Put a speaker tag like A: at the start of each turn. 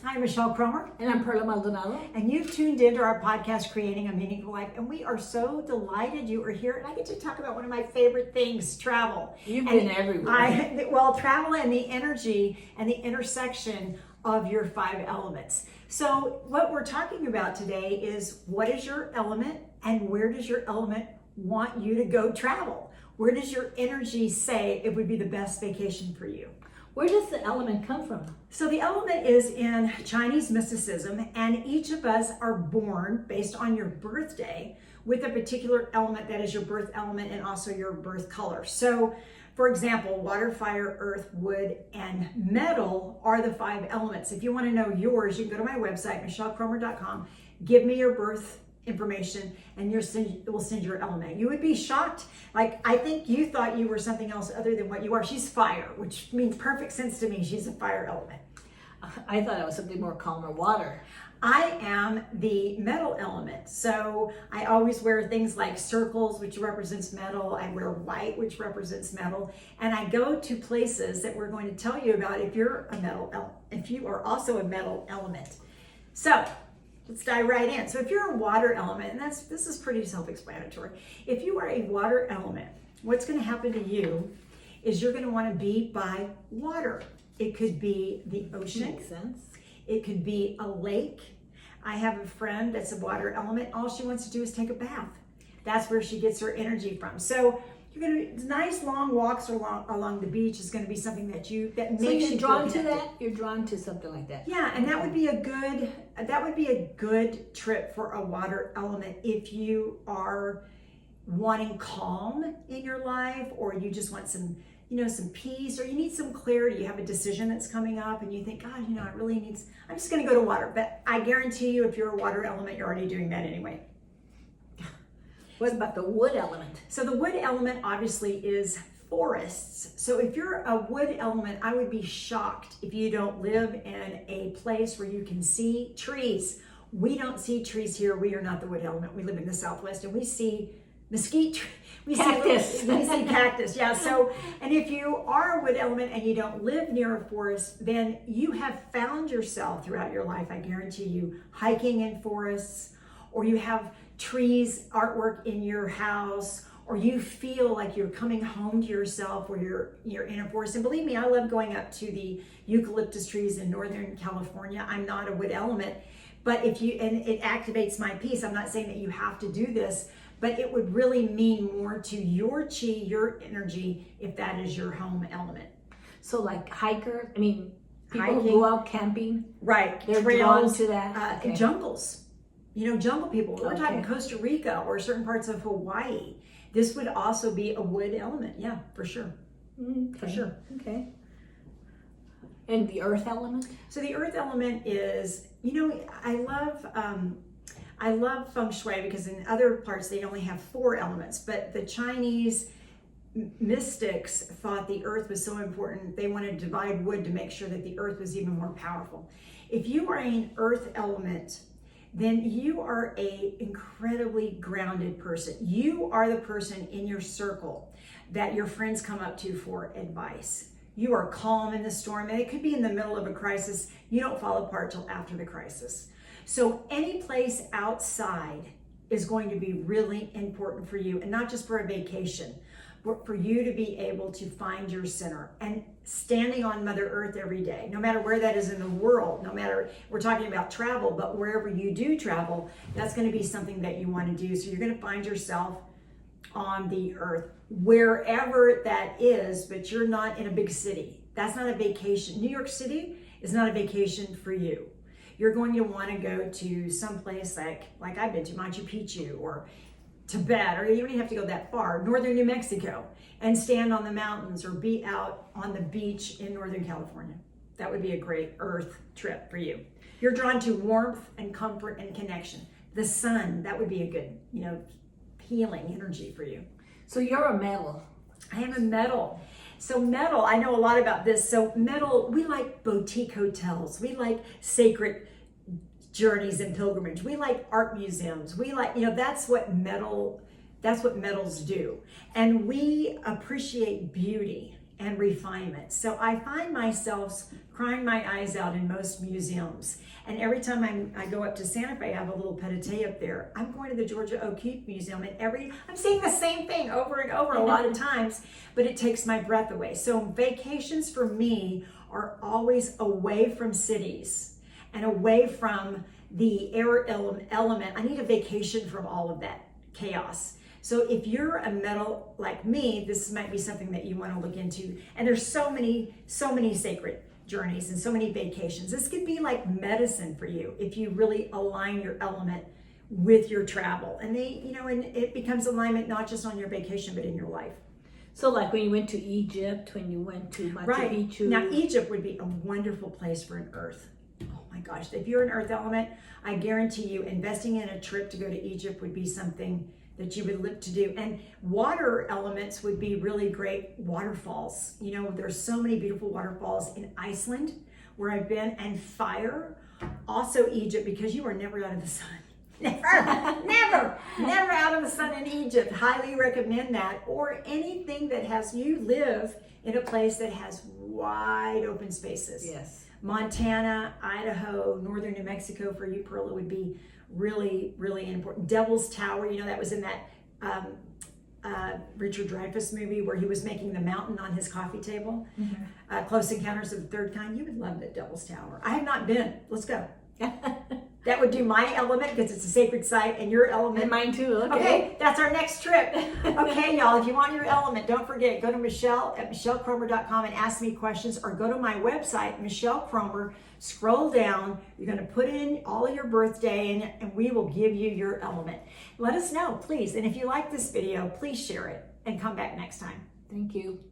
A: I'm Michelle Cromer.
B: And I'm Perla Maldonado.
A: And you've tuned into our podcast, Creating a Meaningful Life. And we are so delighted you are here. And I get to talk about one of my favorite things, travel.
B: You've been everywhere.
A: Travel and the energy and the intersection of your 5 elements. So what we're talking about today is, what is your element and where does your element want you to go travel? Where does your energy say it would be the best vacation for you?
B: Where does the element come from?
A: So the element is in Chinese mysticism, and each of us are born based on your birthday with a particular element that is your birth element and also your birth color. So for example, water, fire, earth, wood, and metal are the 5 elements. If you want to know yours, you can go to my website, michellecromer.com, give me your birth information, and it will send your element. You would be shocked. Like, I think you thought you were something else other than what you are. She's fire, which means perfect sense to me. She's a fire element.
B: I thought I was something more calm or water.
A: I am the metal element. So I always wear things like circles, which represents metal. I wear white, which represents metal. And I go to places that we're going to tell you about if you're a metal, if you are also a metal element. So let's dive right in. So if you're a water element, and this is pretty self-explanatory. If you are a water element, what's going to happen to you is you're going to want to be by water. It could be the ocean.
B: Makes sense.
A: It could be a lake. I have a friend that's a water element. All she wants to do is take a bath. That's where she gets her energy from. So you're going to nice long walks along the beach is going to be something that makes you
B: you're drawn to that. You're drawn to something like that.
A: Yeah, and that would be a good trip for a water element if you are wanting calm in your life, or you just want some peace, or you need some clarity. You have a decision that's coming up and you think, God, I'm just going to go to water. But I guarantee you, if you're a water element, you're already doing that anyway.
B: What about the wood element?
A: So the wood element obviously is forests. So if you're a wood element, I would be shocked if you don't live in a place where you can see trees. We don't see trees here. We are not the wood element. We live in the Southwest, and we see mesquite trees.
B: Cactus.
A: We see cactus, yeah. So, and if you are a wood element and you don't live near a forest, then you have found yourself throughout your life, I guarantee you, hiking in forests, or you have trees, artwork in your house, or you feel like you're coming home to yourself where you're in a forest. And believe me, I love going up to the eucalyptus trees in Northern California. I'm not a wood element, but and it activates my peace. I'm not saying that you have to do this, but it would really mean more to your chi, your energy, if that is your home element.
B: So like people
A: hiking,
B: who go out camping,
A: right?
B: They're
A: Trails,
B: drawn to that. Okay.
A: Jungles. Jungle people. We're
B: Okay.
A: talking Costa Rica or certain parts of Hawaii. This would also be a wood element. Yeah, for sure.
B: Okay.
A: For sure.
B: Okay. And the earth element?
A: So the earth element is, I love Feng Shui, because in other parts they only have 4 elements, but the Chinese mystics thought the earth was so important, they wanted to divide wood to make sure that the earth was even more powerful. If you are an earth element, then you are a incredibly grounded person. You are the person in your circle that your friends come up to for advice. You are calm in the storm, and it could be in the middle of a crisis. You don't fall apart till after the crisis. So any place outside is going to be really important for you, and not just for a vacation, but for you to be able to find your center and standing on Mother Earth every day, no matter where that is in the world, no matter, we're talking about travel, but wherever you do travel, that's going to be something that you want to do. So you're going to find yourself on the earth, wherever that is, but you're not in a big city. That's not a vacation. New York City is not a vacation for you. You're going to want to go to someplace like I've been to, Machu Picchu, or Tibet, or you don't even have to go that far, northern New Mexico, and stand on the mountains or be out on the beach in Northern California. That would be a great earth trip for you. You're drawn to warmth and comfort and connection. The sun, that would be a good, healing energy for you.
B: So you're a metal.
A: I am a metal. So metal, I know a lot about this. So metal, we like boutique hotels. We like sacred journeys and pilgrimage. We like art museums. We like, that's what metals do. And we appreciate beauty and refinement. So I find myself crying my eyes out in most museums. And every time I go up to Santa Fe, I have a little pâté up there. I'm going to the Georgia O'Keeffe Museum, and I'm seeing the same thing over and over a lot of times, but it takes my breath away. So vacations for me are always away from cities and away from the air element. I need a vacation from all of that chaos. So if you're a metal like me, this might be something that you want to look into. And there's so many sacred journeys and so many vacations. This could be like medicine for you if you really align your element with your travel. And and it becomes alignment not just on your vacation, but in your life.
B: So like when you went to Egypt, when you went to Machu Picchu.
A: Now Egypt would be a wonderful place for an earth. Oh my gosh, if you're an earth element, I guarantee you investing in a trip to go to Egypt would be something that you would look to do. And water elements would be really great. Waterfalls, there's so many beautiful waterfalls in Iceland where I've been, and fire. Also Egypt, because you are never out of the sun. Never out of the sun in Egypt. Highly recommend that. Or anything that you live in a place that has wide open spaces.
B: Yes.
A: Montana, Idaho, northern New Mexico for you, Perla, would be really, really important. Devil's Tower, that was in that Richard Dreyfuss movie where he was making the mountain on his coffee table. Mm-hmm. Close Encounters of the Third Kind. You would love the Devil's Tower. I have not been. Let's go. That would do my element because it's a sacred site, and your element.
B: And mine too.
A: Okay, that's our next trip. Okay, y'all, if you want your element, don't forget, go to Michelle at michellecromer.com and ask me questions, or go to my website, Michelle Cromer, scroll down. You're going to put in all of your birthday, and we will give you your element. Let us know, please. And if you like this video, please share it and come back next time.
B: Thank you.